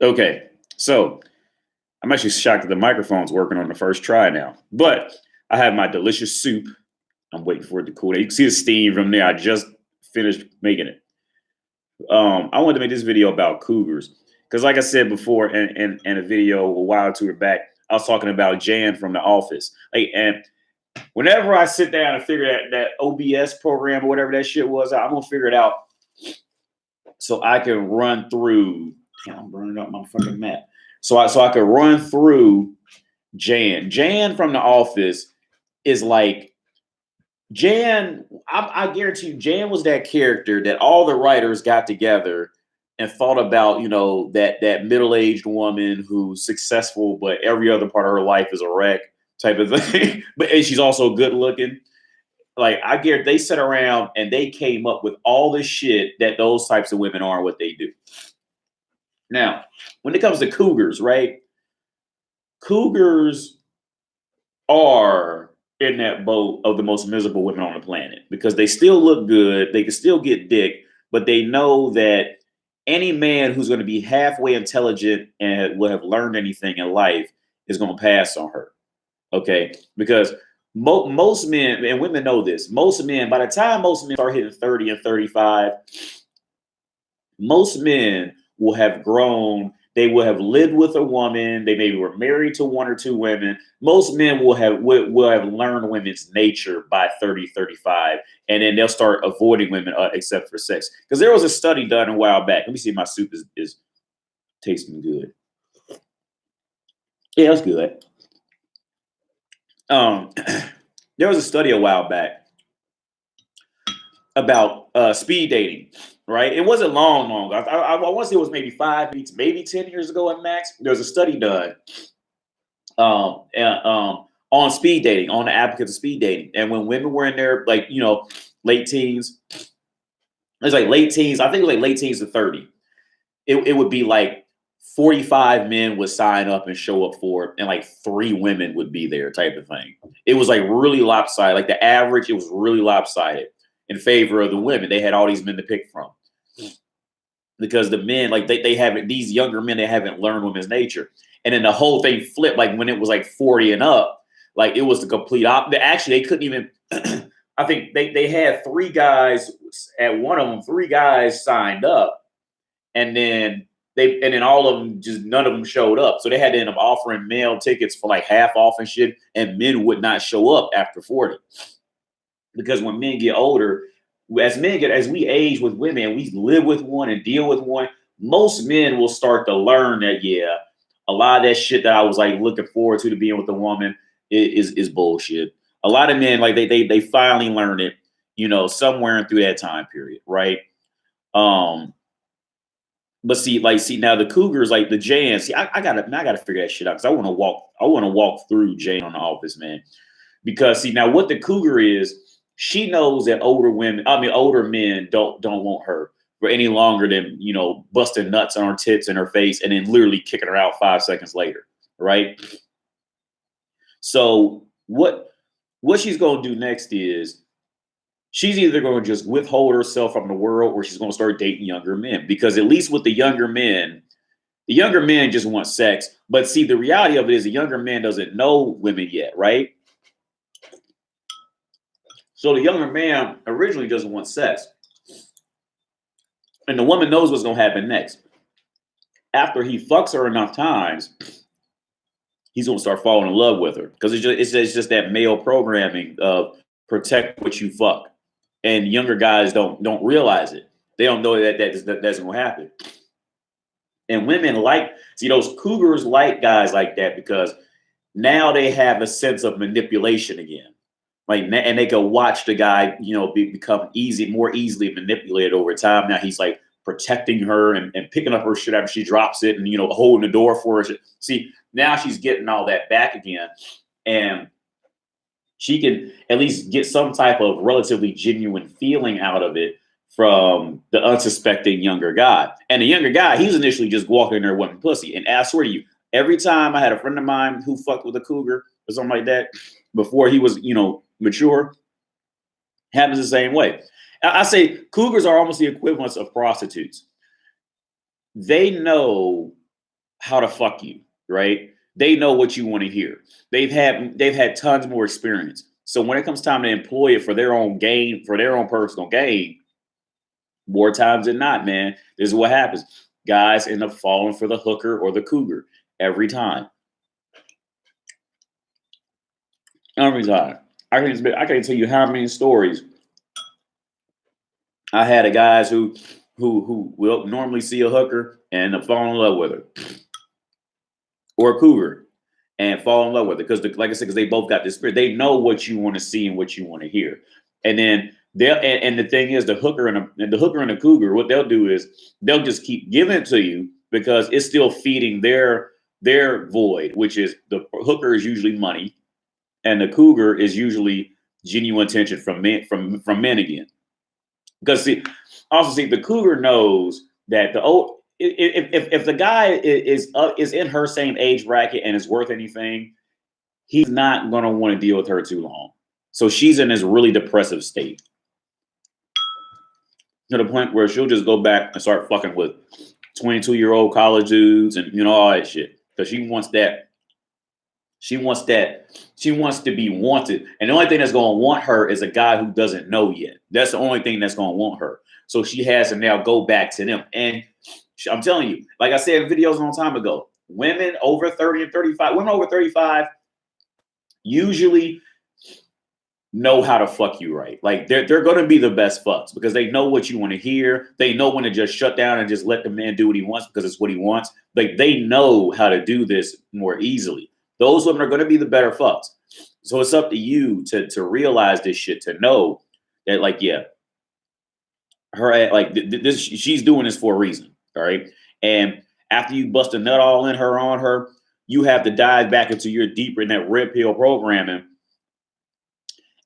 Okay, so I'm actually shocked that the microphone's working on the first try now. But I have my delicious soup. I'm waiting for it to cool down. You can see the steam from there. I just finished making it. I wanted to make this video about cougars because, like I said before, in a video a while or two back, I was talking about Jan from The Office. Like, and whenever I sit down and figure that OBS program or whatever that shit was, I'm gonna figure it out so I can run through. Damn, I'm burning up my fucking map. So I could run through Jan. Jan from The Office is like Jan. I guarantee you, Jan was that character that all the writers got together and thought about. You know, that middle-aged woman who's successful, but every other part of her life is a wreck type of thing. But and she's also good looking. Like I guarantee they sat around and they came up with all the shit that those types of women are and what they do. Now, when it comes to cougars, right? Cougars are in that boat of the most miserable women on the planet because they still look good, they can still get dick, but they know that any man who's going to be halfway intelligent and will have learned anything in life is going to pass on her. Okay, because most men and women know this. Most men, by the time most men start hitting 30 and 35, most men will have grown. They will have lived with a woman. They maybe were married to one or two women. Most men will have learned women's nature by 30, 35, and then they'll start avoiding women except for sex. Because there was a study done a while back. Let me see if my soup is tasting good. Yeah, it's good. There was a study a while back about speed dating, right? It wasn't long. I want to say it was maybe 5, maybe 10 years ago at max. There was a study done on speed dating, on the advocates of speed dating. And when women were in their, like, you know, late teens, it was like late teens, I think it was like late teens to 30. It would be like 45 men would sign up and show up for it, and like 3 women would be there type of thing. It was like really lopsided. Like the average, it was really lopsided in favor of the women. They had all these men to pick from because the men, like they haven't, these younger men, they haven't learned women's nature. And then the whole thing flipped, like when it was like 40 and up, like it was the complete opposite. Actually, they couldn't even, I think they had 3 guys at one of them, 3 guys signed up, and then all of them, just none of them showed up. So they had to end up offering male tickets for like half off and shit. And men would not show up after 40. Because when men get older, as we age with women, we live with one and deal with one, most men will start to learn that, yeah, a lot of that shit that I was like looking forward to being with a woman is bullshit. A lot of men, like they finally learn it, you know, somewhere through that time period, right? But see now the cougars, like the Jan, I gotta figure that shit out because I want to walk through Jan on The Office, man. Because see now what the cougar is, she knows that older men don't want her for any longer than, you know, busting nuts on her tits and her face and then literally kicking her out 5 seconds later, right? So what she's gonna do next is she's either going to just withhold herself from the world or she's going to start dating younger men. Because at least with the younger men just want sex. But see, the reality of it is the younger man doesn't know women yet, right? So the younger man originally doesn't want sex. And the woman knows what's going to happen next. After he fucks her enough times, he's going to start falling in love with her. Because it's just that male programming of protect what you fuck. And younger guys don't realize it. They don't know that's going to happen. And women those cougars like guys like that because now they have a sense of manipulation again. Like, and they can watch the guy, you know, become more easily manipulated over time. Now he's like protecting her and picking up her shit after she drops it and, you know, holding the door for her. See, now she's getting all that back again. And she can at least get some type of relatively genuine feeling out of it from the unsuspecting younger guy. And the younger guy, he was initially just walking in there wanting pussy. And I swear to you, every time I had a friend of mine who fucked with a cougar or something like that before he was, you know, mature, happens the same way. I say cougars are almost the equivalents of prostitutes. They know how to fuck you, right? They know what you want to hear. They've had tons more experience. So when it comes time to employ it for their own gain, for their own personal gain, more times than not, man, this is what happens. Guys end up falling for the hooker or the cougar every time. Every time. I can't tell you how many stories I had of guys who will normally see a hooker and end up falling in love with her, or a cougar and fall in love with it, because like I said, because they both got this spirit. They know what you want to see and what you want to hear. And then and the thing is, the hooker and the cougar, what they'll do is they'll just keep giving it to you because it's still feeding their void, which is the hooker is usually money, and the cougar is usually genuine attention from men again. Because see, the cougar knows that if the guy is in her same age bracket and is worth anything, he's not gonna want to deal with her too long. So she's in this really depressive state, to the point where she'll just go back and start fucking with 22-year-old college dudes and all that shit, because she wants that. She wants that. She wants to be wanted. And the only thing that's going to want her is a guy who doesn't know yet. That's the only thing that's going to want her. So she has to now go back to them. And I'm telling you, like I said in videos a long time ago, women over 30 and 35, women over 35 usually know how to fuck you right. Like they're going to be the best fucks because they know what you want to hear. They know when to just shut down and just let the man do what he wants because it's what he wants. Like they know how to do this more easily. Those women are going to be the better fucks. So it's up to you to realize this shit, to know that, like, yeah, her, like, this, she's doing this for a reason. All right. And after you bust a nut all in her, on her, you have to dive back into your deeper in that red pill programming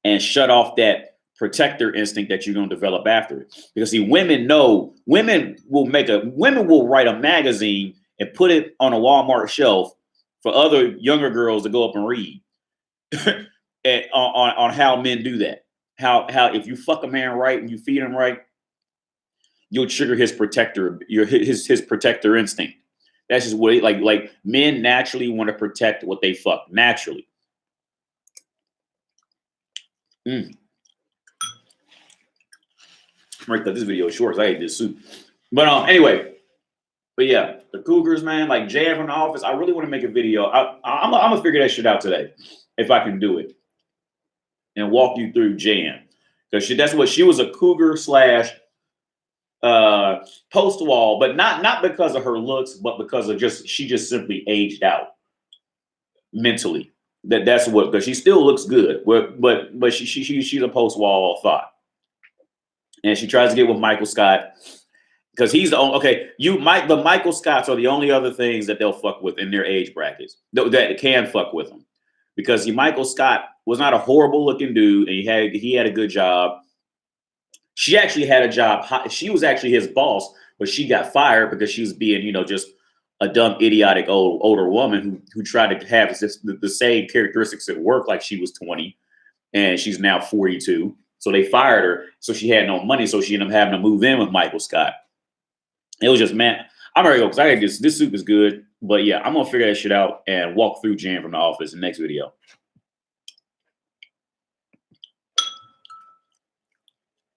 and shut off that protector instinct that you're going to develop after it. Because see, women will write a magazine and put it on a Walmart shelf for other younger girls to go up and read on how men do that. How if you fuck a man right and you feed him right, you'll trigger his protector, his protector instinct. That's just what like men naturally want to protect what they fuck naturally. I'm gonna cut this video short because I ate this soup. But anyway. But yeah, the Cougars, man, like Jan from The Office, I really want to make a video. I'm gonna figure that shit out today, if I can do it, and walk you through Jan, because that's what she was, a Cougar slash post wall, but not because of her looks, but because of she just simply aged out mentally. That's what, because she still looks good, but she's a post wall thought, and she tries to get with Michael Scott. Because he's the only, the Michael Scotts are the only other things that they'll fuck with in their age brackets that can fuck with them. Because Michael Scott was not a horrible looking dude, and he had a good job. She actually had a job. She was actually his boss, but she got fired because she was being, just a dumb, idiotic older woman who tried to have the same characteristics at work like she was 20, and she's now 42. So they fired her. So she had no money. So she ended up having to move in with Michael Scott. It was just, man, I'm ready to go because I got this soup is good. But yeah, I'm going to figure that shit out and walk through Jan from The Office in the next video.